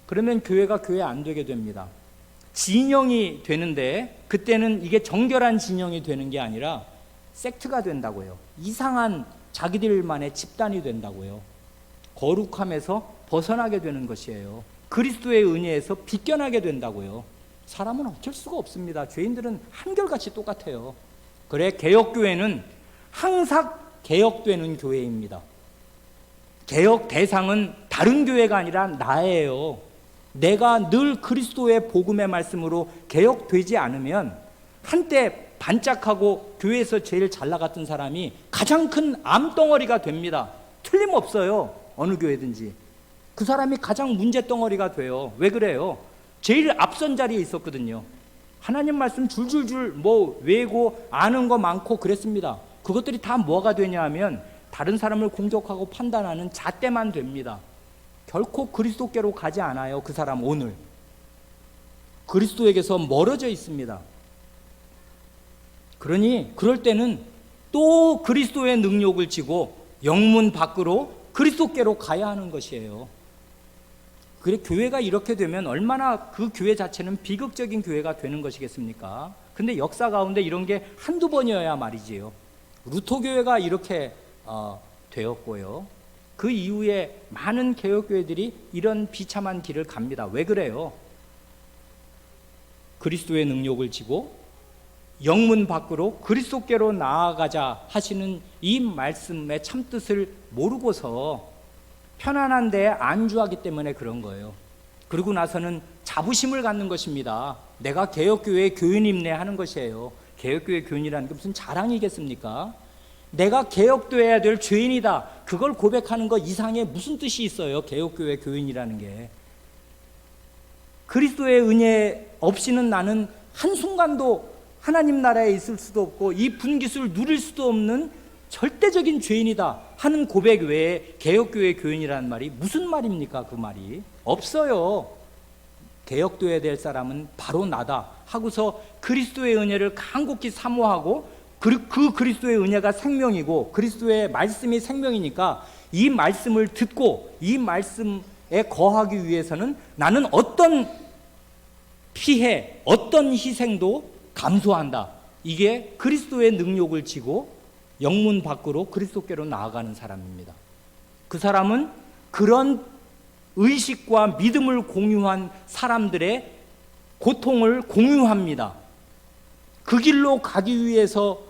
그러면 교회가 교회 안 되게 됩니다. 진영이 되는데 그때는 이게 정결한 진영이 되는 게 아니라 섹트가 된다고요. 이상한 자기들만의 집단이 된다고요. 거룩함에서 벗어나게 되는 것이에요. 그리스도의 은혜에서 비껴나게 된다고요. 사람은 어쩔 수가 없습니다. 죄인들은 한결같이 똑같아요. 그래, 개혁교회는 항상 개혁되는 교회입니다. 개혁 대상은 다른 교회가 아니라 나예요. 내가 늘 그리스도의 복음의 말씀으로 개혁되지 않으면 한때 반짝하고 교회에서 제일 잘 나갔던 사람이 가장 큰 암덩어리가 됩니다. 틀림없어요. 어느 교회든지. 그 사람이 가장 문제덩어리가 돼요. 왜 그래요? 제일 앞선 자리에 있었거든요. 하나님 말씀 줄줄줄 뭐 외고 아는 거 많고 그랬습니다. 그것들이 다 뭐가 되냐 하면 다른 사람을 공격하고 판단하는 잣대만 됩니다. 결코 그리스도께로 가지 않아요. 그 사람 오늘 그리스도에게서 멀어져 있습니다. 그러니 그럴 때는 또 그리스도의 능력을 지고 영문 밖으로 그리스도께로 가야 하는 것이에요. 그래, 교회가 이렇게 되면 얼마나 그 교회 자체는 비극적인 교회가 되는 것이겠습니까? 근데 역사 가운데 이런 게 한두 번이어야 말이지요. 루터 교회가 이렇게 되었고요. 그 이후에 많은 개혁교회들이 이런 비참한 길을 갑니다. 왜 그래요? 그리스도의 능력을 지고 영문 밖으로 그리스도께로 나아가자 하시는 이 말씀의 참뜻을 모르고서 편안한 데에 안주하기 때문에 그런 거예요. 그러고 나서는 자부심을 갖는 것입니다. 내가 개혁교회의 교인임네 하는 것이에요. 개혁교회 교인이라는 게 무슨 자랑이겠습니까? 내가 개혁되어야 될 죄인이다, 그걸 고백하는 것 이상에 무슨 뜻이 있어요? 개혁교회 교인이라는 게. 그리스도의 은혜 없이는 나는 한순간도 하나님 나라에 있을 수도 없고 이 분깃을 누릴 수도 없는 절대적인 죄인이다 하는 고백 외에 개혁교회 교인이라는 말이 무슨 말입니까? 그 말이 없어요. 개혁되어야 될 사람은 바로 나다 하고서 그리스도의 은혜를 간곡히 사모하고 그 그리스도의 은혜가 생명이고 그리스도의 말씀이 생명이니까 이 말씀을 듣고 이 말씀에 거하기 위해서는 나는 어떤 피해, 어떤 희생도 감수한다. 이게 그리스도의 능력을 지고 영문 밖으로 그리스도께로 나아가는 사람입니다. 그 사람은 그런 의식과 믿음을 공유한 사람들의 고통을 공유합니다. 그 길로 가기 위해서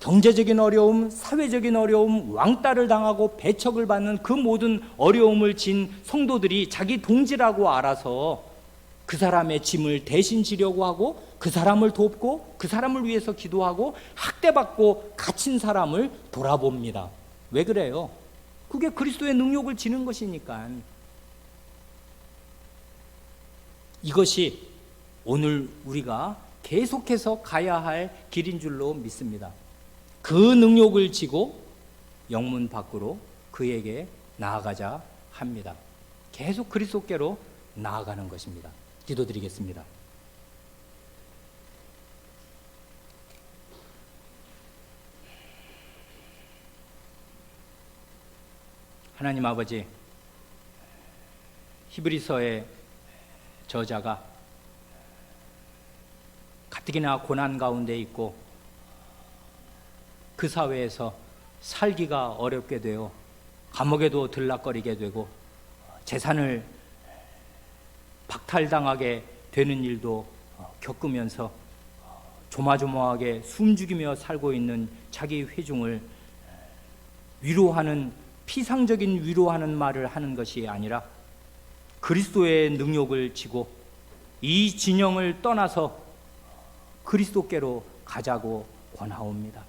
경제적인 어려움, 사회적인 어려움, 왕따를 당하고 배척을 받는 그 모든 어려움을 진 성도들이 자기 동지라고 알아서 그 사람의 짐을 대신 지려고 하고 그 사람을 돕고 그 사람을 위해서 기도하고 학대받고 갇힌 사람을 돌아봅니다. 왜 그래요? 그게 그리스도의 능력을 지는 것이니까. 이것이 오늘 우리가 계속해서 가야 할 길인 줄로 믿습니다. 그 능력을 지고 영문 밖으로 그에게 나아가자 합니다. 계속 그리스도께로 나아가는 것입니다. 기도드리겠습니다. 하나님 아버지, 히브리서의 저자가 가뜩이나 고난 가운데 있고 그 사회에서 살기가 어렵게 되어 감옥에도 들락거리게 되고 재산을 박탈당하게 되는 일도 겪으면서 조마조마하게 숨죽이며 살고 있는 자기 회중을 위로하는, 피상적인 위로하는 말을 하는 것이 아니라 그리스도의 능력을 지고 이 진영을 떠나서 그리스도께로 가자고 권하옵니다.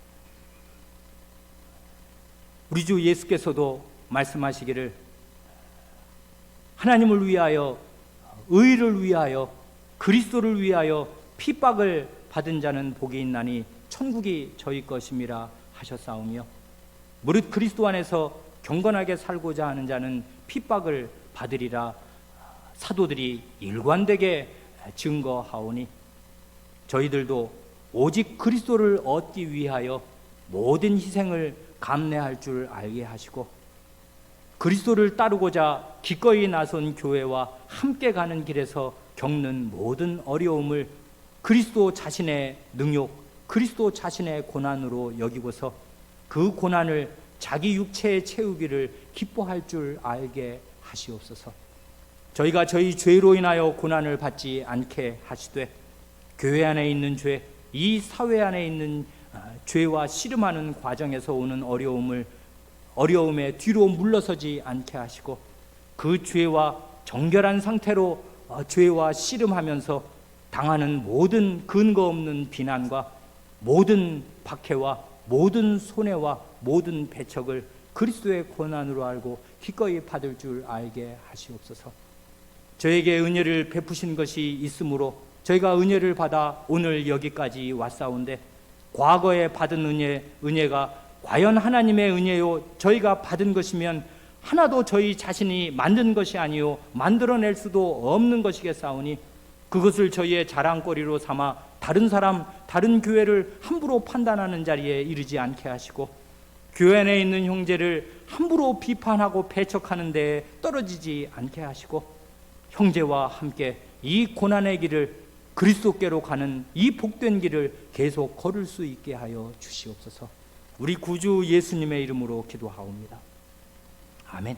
우리 주 예수께서도 말씀하시기를 하나님을 위하여, 의를 위하여, 그리스도를 위하여 핍박을 받은 자는 복이 있나니 천국이 저희 것임이라 하셨사오며, 무릇 그리스도 안에서 경건하게 살고자 하는 자는 핍박을 받으리라 사도들이 일관되게 증거하오니, 저희들도 오직 그리스도를 얻기 위하여 모든 희생을 감내할 줄 알게 하시고, 그리스도를 따르고자 기꺼이 나선 교회와 함께 가는 길에서 겪는 모든 어려움을 그리스도 자신의 능력, 그리스도 자신의 고난으로 여기고서 그 고난을 자기 육체에 채우기를 기뻐할 줄 알게 하시옵소서. 저희가 저희 죄로 인하여 고난을 받지 않게 하시되, 교회 안에 있는 죄, 이 사회 안에 있는 죄와 씨름하는 과정에서 오는 어려움에 뒤로 물러서지 않게 하시고, 그 죄와 정결한 상태로 죄와 씨름하면서 당하는 모든 근거 없는 비난과 모든 박해와 모든 손해와 모든 배척을 그리스도의 고난으로 알고 기꺼이 받을 줄 알게 하시옵소서. 저에게 은혜를 베푸신 것이 있으므로 저희가 은혜를 받아 오늘 여기까지 왔사온데, 과거에 받은 은혜가 과연 하나님의 은혜요 저희가 받은 것이면 하나도 저희 자신이 만든 것이 아니요 만들어낼 수도 없는 것이겠사오니, 그것을 저희의 자랑거리로 삼아 다른 사람, 다른 교회를 함부로 판단하는 자리에 이르지 않게 하시고, 교회 안에 있는 형제를 함부로 비판하고 배척하는 데에 떨어지지 않게 하시고, 형제와 함께 이 고난의 길을, 그리스도께로 가는 이 복된 길을 계속 걸을 수 있게 하여 주시옵소서. 우리 구주 예수님의 이름으로 기도하옵니다. 아멘.